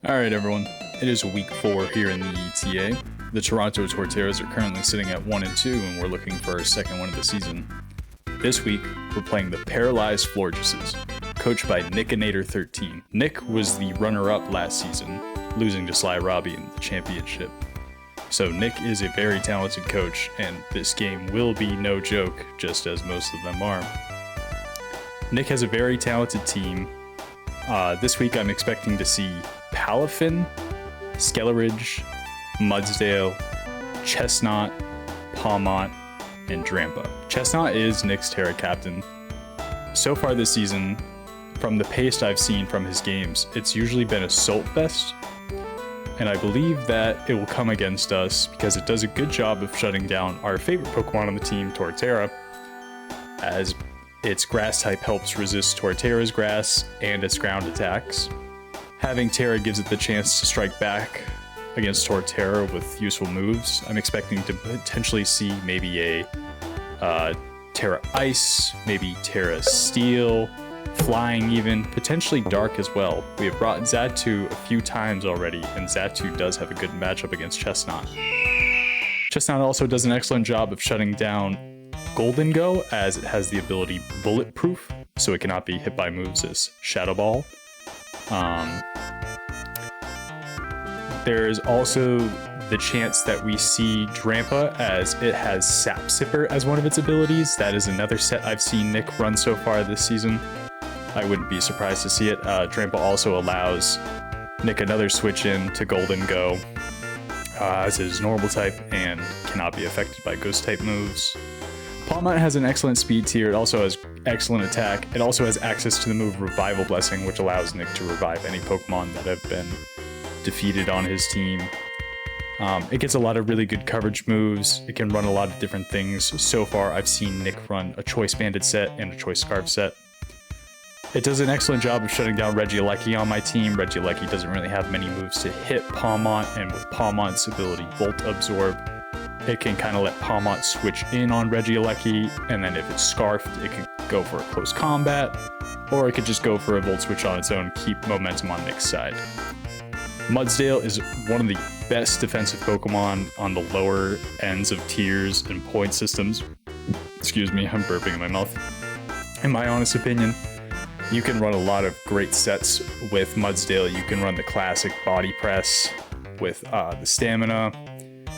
Alright everyone, it is week 4 here in the ETA. The Toronto Torterras are currently sitting at 1-2 and we're looking for our second win of the season. This week, we're playing the Paralyzed Florges, coached by Nickinator13. Nick was the runner-up last season, losing to Sly Robbie in the championship. So Nick is a very talented coach, and this game will be no joke, just as most of them are. Nick has a very talented team. This week I'm expecting to see Palafin, Skelleridge, Mudsdale, Chestnut, Palmont, and Drampa. Chestnut is Nick's Terra captain. So far this season, from the pace I've seen from his games, it's usually been Assault Vest, and I believe that it will come against us because it does a good job of shutting down our favorite Pokemon on the team, Torterra, as its grass type helps resist Torterra's grass and its ground attacks. Having Terra gives it the chance to strike back against Torterra with useful moves. I'm expecting to potentially see maybe a Terra Ice, maybe Terra Steel, Flying even, potentially Dark as well. We have brought Xatu a few times already, and Xatu does have a good matchup against Chestnut. Chestnut also does an excellent job of shutting down Golden Go, as it has the ability Bulletproof, so it cannot be hit by moves as Shadow Ball. There's also the chance that we see Drampa, as it has Sap Sipper as one of its abilities. That is another set I've seen Nick run so far this season. I wouldn't be surprised to see it. Drampa also allows Nick another switch in to Golden Go as his normal type and cannot be affected by ghost type moves. Palmont has an excellent speed tier. It also has excellent attack. It also has access to the move Revival Blessing, which allows Nick to revive any Pokemon that have been defeated on his team. It gets a lot of really good coverage moves. It can run a lot of different things. So far, I've seen Nick run a Choice Banded set and a Choice Scarf set. It does an excellent job of shutting down Regieleki on my team. Regieleki doesn't really have many moves to hit Palmont, and with Palmont's ability Volt Absorb, it can kind of let Palmont switch in on Regieleki, and then if it's Scarfed, it can go for a close combat, or it could just go for a Volt Switch on its own, keep momentum on Nick's side. Mudsdale is one of the best defensive Pokemon on the lower ends of tiers and point systems. Excuse me, I'm burping in my mouth. In my honest opinion, you can run a lot of great sets with Mudsdale. You can run the classic Body Press with the Stamina.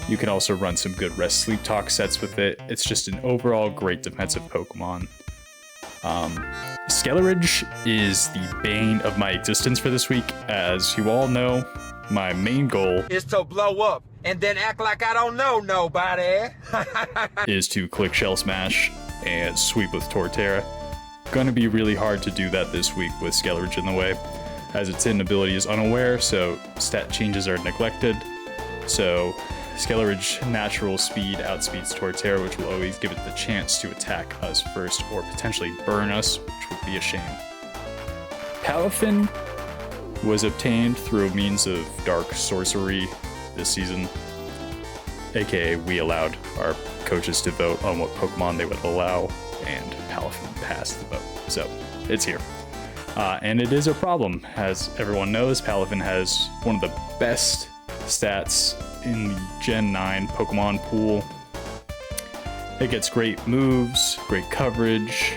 You can also run some good Rest Sleep Talk sets with it. It's just an overall great defensive Pokemon. Skelleridge is the bane of my existence for this week. As you all know, my main goal is to blow up and then act like I don't know nobody. is to click Shell Smash and sweep with Torterra. Gonna be really hard to do that this week with Skelleridge in the way, as its hidden ability is unaware, so stat changes are neglected. So Skelleridge natural speed outspeeds Torterra, which will always give it the chance to attack us first or potentially burn us, which would be a shame. Palafin was obtained through a means of dark sorcery this season, aka we allowed our coaches to vote on what Pokemon they would allow, and Palafin passed the vote, so it's here. And it is a problem. As everyone knows, Palafin has one of the best stats in the Gen 9 Pokemon pool. It gets great moves, great coverage.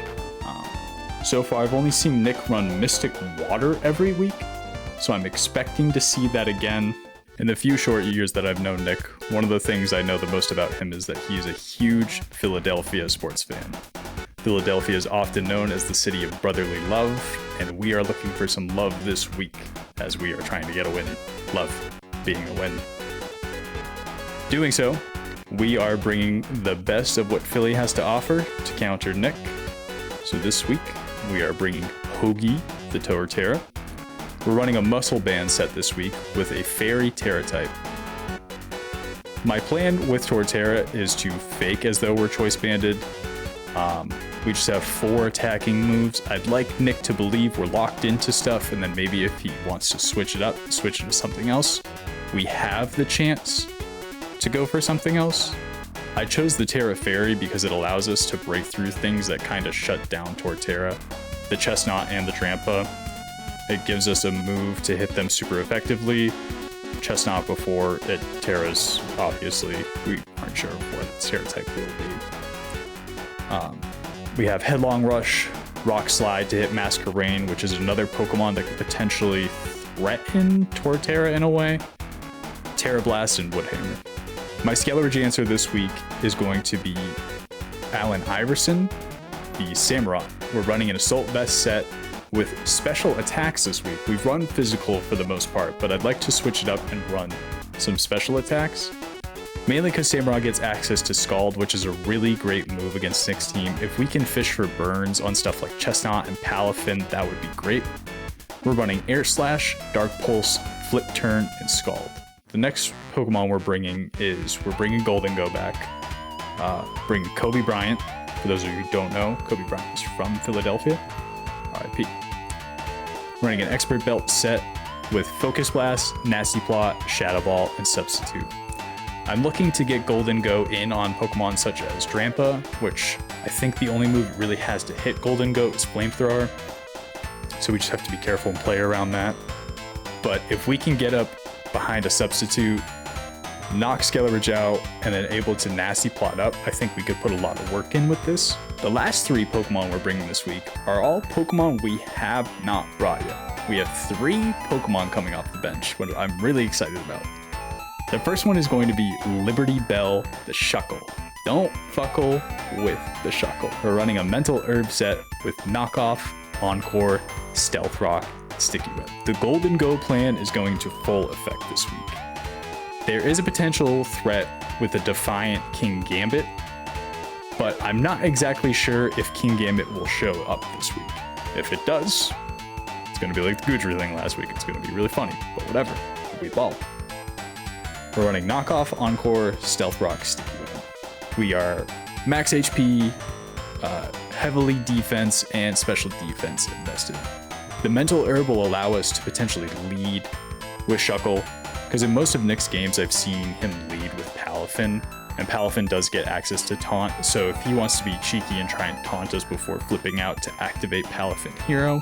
So far, I've only seen Nick run Mystic Water every week, so I'm expecting to see that again. In the few short years that I've known Nick, one of the things I know the most about him is that he is a huge Philadelphia sports fan. Philadelphia is often known as the city of brotherly love, and we are looking for some love this week as we are trying to get a win. Love being a win. Doing so, we are bringing the best of what Philly has to offer to counter Nick. So this week, we are bringing Hoagie, the Torterra. We're running a Muscle Band set this week with a Fairy Terra type. My plan with Torterra is to fake as though we're Choice Banded. We just have 4 attacking moves. I'd like Nick to believe we're locked into stuff, and then maybe if he wants to switch it up, switch into something else, we have the chance to go for something else. I chose the Terra Fairy because it allows us to break through things that kind of shut down Torterra, the Chestnut and the Drampa. It gives us a move to hit them super effectively. Chestnut before it. Terras, obviously, we aren't sure what Terra type will be. We have Headlong Rush, Rock Slide to hit Masquerain, which is another Pokemon that could potentially threaten Torterra in a way. Terra Blast and Woodhammer. My Scalarge answer this week is going to be Allen Iverson, the Samurott. We're running an Assault Vest set with special attacks this week. We've run physical for the most part, but I'd like to switch it up and run some special attacks. Mainly because Samurott gets access to Scald, which is a really great move against Nick's team. If we can fish for burns on stuff like Chestnut and Palafin, that would be great. We're running Air Slash, Dark Pulse, Flip Turn, and Scald. The next Pokemon we're bringing Golden Go back. Bringing Kobe Bryant. For those of you who don't know, Kobe Bryant is from Philadelphia. RIP. Running an Expert Belt set with Focus Blast, Nasty Plot, Shadow Ball, and Substitute. I'm looking to get Golden Go in on Pokemon such as Drampa, which I think the only move it really has to hit Golden Go is Flamethrower. So we just have to be careful and play around that. But if we can get up behind a Substitute, knock Scalarge out, and then able to Nasty Plot up, I think we could put a lot of work in with this. The last 3 Pokemon we're bringing this week are all Pokemon we have not brought yet. We have 3 Pokemon coming off the bench, what I'm really excited about. The first one is going to be Liberty Bell the Shuckle. Don't fuckle with the Shuckle. We're running a Mental Herb set with Knockoff, Encore, Stealth Rock, Sticky Web. The Golden Go plan is going to full effect this week. There is a potential threat with a Defiant King Gambit, but I'm not exactly sure if King Gambit will show up this week. If it does, it's going to be like the Goodry thing last week. It's going to be really funny, but whatever. We ball. We're running Knockoff, Encore, Stealth Rock, Sticky Web. We are max HP, heavily defense, and special defense invested. The Mental Herb will allow us to potentially lead with Shuckle, because in most of Nick's games I've seen him lead with Palafin, and Palafin does get access to Taunt, so if he wants to be cheeky and try and taunt us before flipping out to activate Palafin Hero,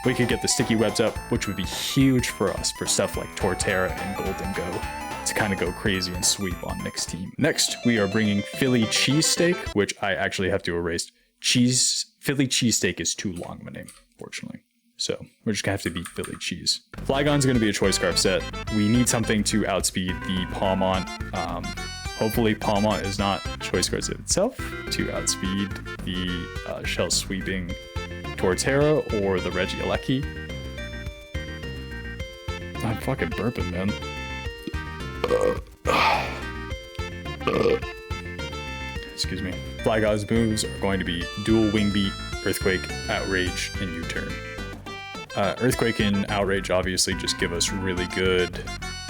we could get the Sticky Webs up, which would be huge for us for stuff like Torterra and Golden Go, to kind of go crazy and sweep on Nick's team. Next, we are bringing Philly Cheesesteak, which I actually have to erase. Philly Cheesesteak is too long of a name, fortunately. So we're just gonna have to beat Philly Cheese. Flygon's gonna be a Choice Scarf set. We need something to outspeed the Palmont. Hopefully Palmont is not Choice Scarf itself to outspeed the Shell Sweeping Torterra or the Regieleki. I'm fucking burping, man. Excuse me. Flygon's moves are going to be Dual Wing Beat, Earthquake, Outrage, and U-Turn. Earthquake and Outrage obviously just give us really good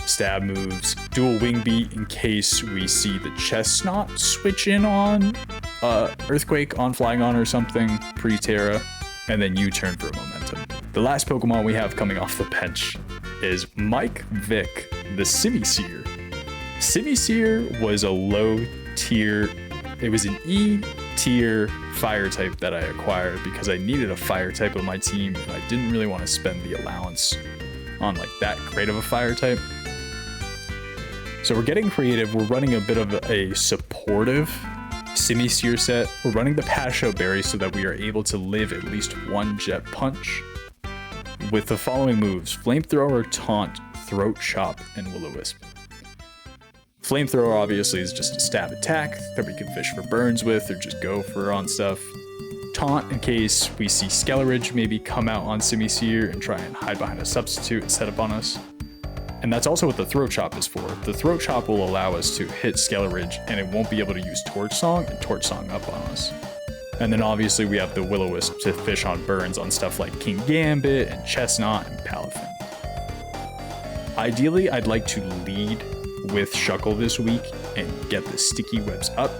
stab moves. Dual Wing Beat in case we see the Chestnut switch in on Earthquake on Flygon or something pre-Terra, and then U-Turn for momentum. The last Pokemon we have coming off the bench is Mike Vick, the Simisear. Simisear was a low tier, it was an E tier fire type that I acquired because I needed a fire type of my team and I didn't really want to spend the allowance on like that great of a fire type. So we're getting creative. We're running a bit of a supportive Simisear set. We're running the Pasho Berry so that we are able to live at least 1 Jet Punch with the following moves: Flamethrower, Taunt, Throat Chop, and Will-O-Wisp. Flamethrower obviously is just a stab attack that we can fish for burns with or just go for on stuff. Taunt in case we see Scalarge maybe come out on Simisear and try and hide behind a Substitute and set up on us. And that's also what the Throat Chop is for. The Throat Chop will allow us to hit Scalarge and it won't be able to use Torch Song and Torch Song up on us. And then obviously we have the Will-O-Wisp to fish on burns on stuff like King Gambit and Chestnut and Palafin. Ideally, I'd like to lead with Shuckle this week and get the Sticky Webs up.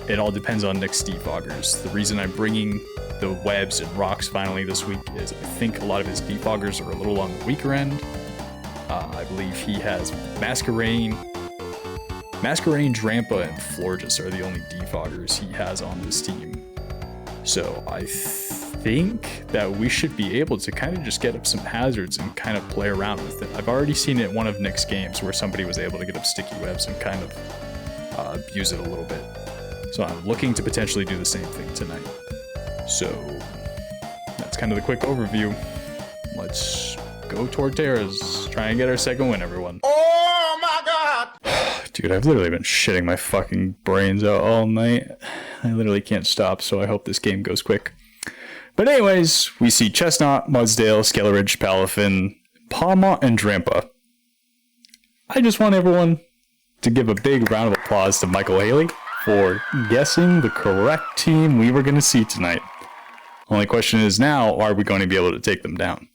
It all depends on Nick's Defoggers. The reason I'm bringing the webs and rocks finally this week is I think a lot of his Defoggers are a little on the weaker end. I believe he has Masquerain, Drampa, and Florges are the only Defoggers he has on this team. So I think that we should be able to kind of just get up some hazards and kind of play around with it. I've already seen it in one of Nick's games where somebody was able to get up sticky webs and kind of abuse it a little bit. So I'm looking to potentially do the same thing tonight. So that's kind of the quick overview. Let's go Torterras. Try and get our second win, everyone. Oh my God! Dude, I've literally been shitting my fucking brains out all night. I literally can't stop, so I hope this game goes quick. But anyways, we see Chestnut, Mudsdale, Skelleridge, Palafin, Palma, and Drampa. I just want everyone to give a big round of applause to Michael Haley for guessing the correct team we were going to see tonight. Only question is now, are we going to be able to take them down?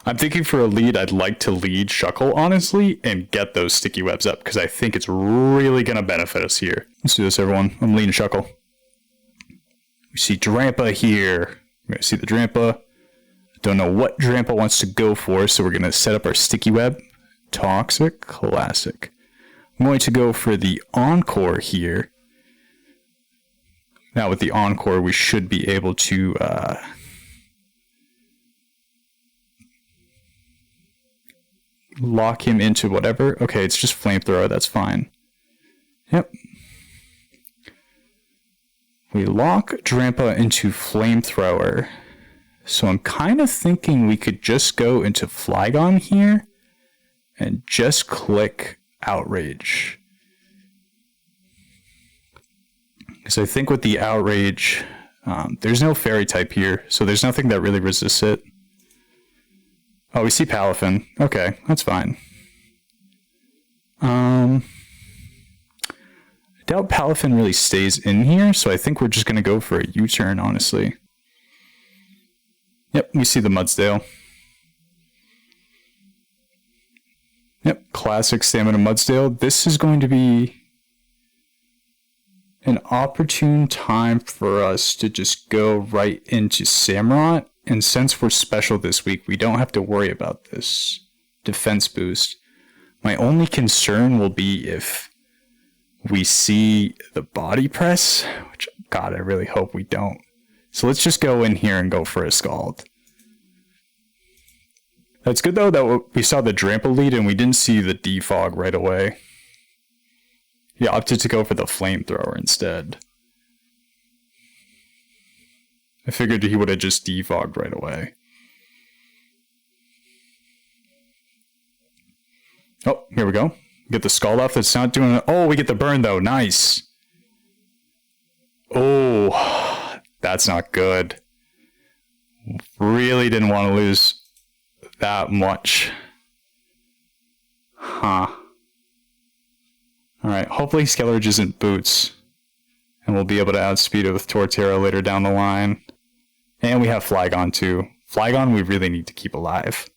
I'm thinking for a lead, I'd like to lead Shuckle, honestly, and get those sticky webs up, because I think it's really going to benefit us here. Let's do this, everyone. I'm leading Shuckle. We see Drampa here. We're going to see the Drampa. Don't know what Drampa wants to go for, so we're going to set up our sticky web. Toxic, classic. I'm going to go for the Encore here. Now with the Encore, we should be able to lock him into whatever. Okay, it's just Flamethrower, that's fine. Yep. We lock Drampa into Flamethrower. So I'm kind of thinking we could just go into Flygon here and just click Outrage. Because I think with the Outrage, there's no Fairy type here, so there's nothing that really resists it. Oh, we see Palafin. Okay, that's fine. I doubt Palafin really stays in here, so I think we're just going to go for a U-turn, honestly. Yep, we see the Mudsdale. Yep, classic Stamina Mudsdale. This is going to be an opportune time for us to just go right into Samurott. And since we're special this week, we don't have to worry about this defense boost. My only concern will be if we see the body press, which, God, I really hope we don't. So let's just go in here and go for a Scald. That's good, though, that we saw the Drampa lead and we didn't see the Defog right away. He opted to go for the Flamethrower instead. I figured he would have just defogged right away. Oh, here we go. Get the Scald off. That's not doing it. Oh, we get the burn, though. Nice. Oh, that's not good. Really didn't want to lose that much. Huh. Alright, hopefully Skelleridge isn't Boots. And we'll be able to outspeed it with Torterra later down the line. And we have Flygon too. Flygon we really need to keep alive.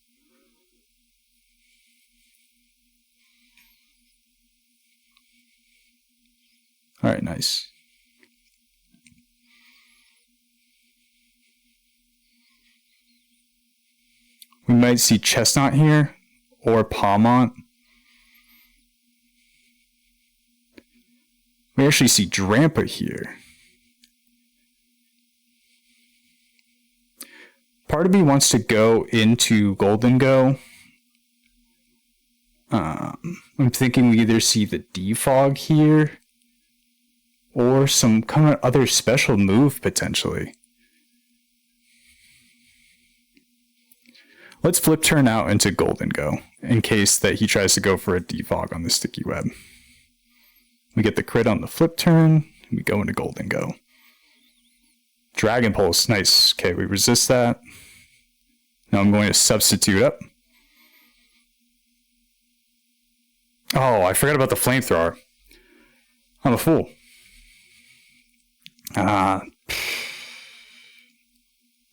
Alright, nice. We might see Chestnut here, or Palmont. We actually see Drampa here. Part of me wants to go into Golden Go. I'm thinking we either see the Defog here, or some kind of other special move potentially. Let's flip turn out into Golden Go, in case that he tries to go for a Defog on the sticky web. We get the crit on the flip turn, and we go into Golden Go. Dragon Pulse, nice. Okay, we resist that. Now I'm going to substitute up. Oh, I forgot about the Flamethrower. I'm a fool.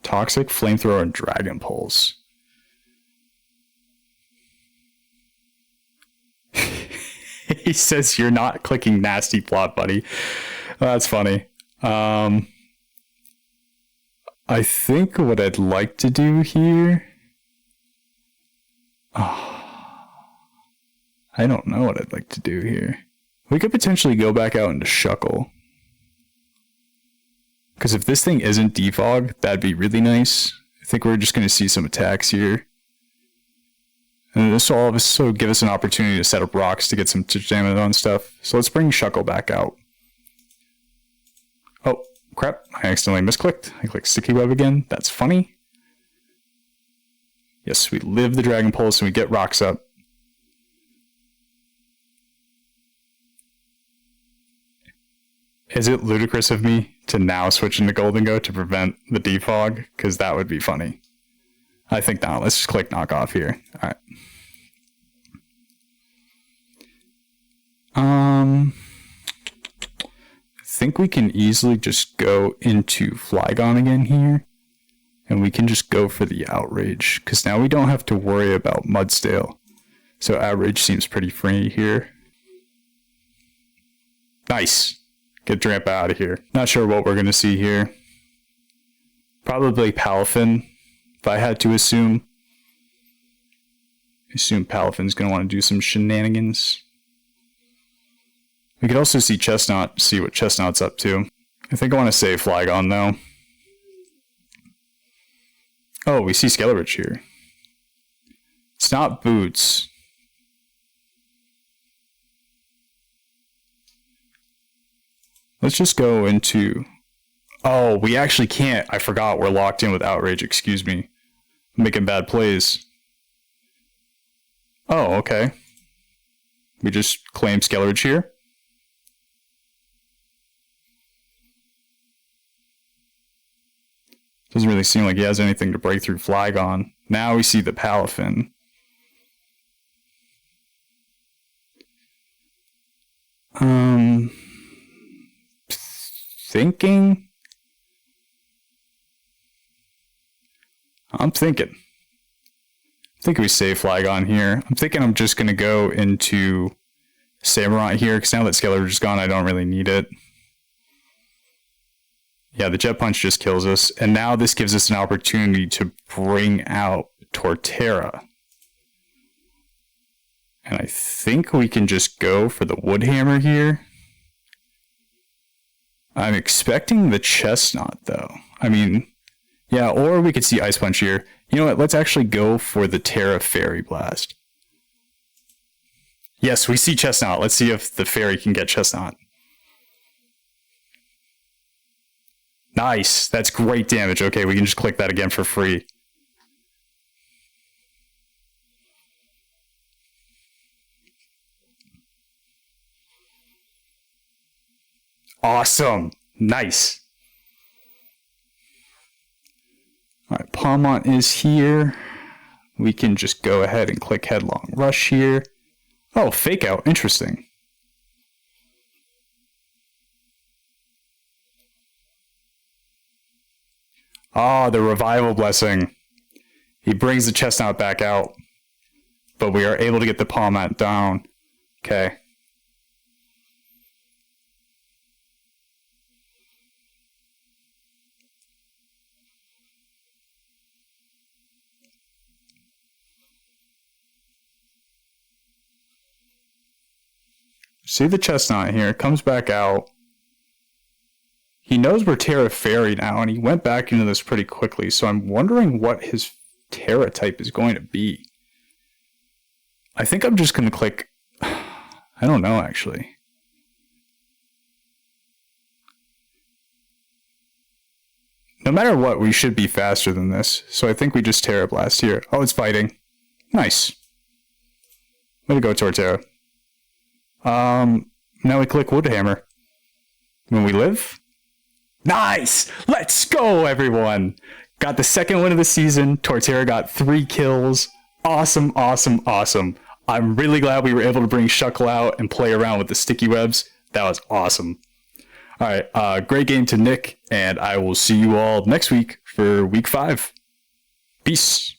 Toxic, Flamethrower, and Dragon Pulse. He says you're not clicking nasty plot, buddy. That's funny. I think what I'd like to do here... I don't know what I'd like to do here. We could potentially go back out into Shuckle. Because if this thing isn't defog, that'd be really nice. I think we're just going to see some attacks here. And this will also give us an opportunity to set up rocks to get some damage on stuff. So let's bring Shuckle back out. Oh, crap. I accidentally misclicked. I clicked Sticky Web again. That's funny. Yes, we live the Dragon Pulse and we get rocks up. Is it ludicrous of me to now switch into Golden Go to prevent the defog? Because that would be funny. I think not. Let's just click knock off here. All right. I think we can easily just go into Flygon again here. And we can just go for the Outrage. Because now we don't have to worry about Mudstale. So Outrage seems pretty free here. Nice. Get Drampa out of here. Not sure what we're going to see here. Probably Palafin, if I had to assume. I assume Palafin's going to want to do some shenanigans. We could also see Chestnut, see what Chestnut's up to. I think I want to save Flygon, though. Oh, we see Skelebrich here. It's not Boots. Let's just go into... Oh, we actually can't. I forgot we're locked in with Outrage. Excuse me. I'm making bad plays. Oh, okay. We just claim Skelebrich here. Doesn't really seem like he has anything to break through Flygon. Now we see the Palafin. Thinking? I'm thinking we save Flygon here. I'm thinking I'm just going to go into Samurott here, because now that Skelebrich is gone, I don't really need it. Yeah, the Jet Punch just kills us. And now this gives us an opportunity to bring out Torterra. And I think we can just go for the Wood Hammer here. I'm expecting the Chestnut, though. I mean, yeah, or we could see Ice Punch here. You know what? Let's actually go for the Terra Fairy Blast. Yes, we see Chestnut. Let's see if the Fairy can get Chestnut. Nice. That's great damage. Okay, we can just click that again for free. Awesome. Nice. Alright, Palmont is here. We can just go ahead and click Headlong Rush here. Oh, Fake Out. Interesting. Ah, the Revival Blessing. He brings the Chestnut back out. But we are able to get the Palmont down. Okay. See the Chestnut here, comes back out. He knows we're Terra Fairy now, and he went back into this pretty quickly, so I'm wondering what his Terra type is going to be. I think I'm just going to click... I don't know, actually. No matter what, we should be faster than this, so I think we just Terra Blast here. Oh, it's fighting. Nice. Way to go, Torterra. Now we click Wood Hammer. When we live? Nice! Let's go, everyone! Got the second win of the season. Torterra got 3 kills. Awesome, awesome, awesome. I'm really glad we were able to bring Shuckle out and play around with the sticky webs. That was awesome. Alright, great game to Nick, and I will see you all next week for week 5. Peace.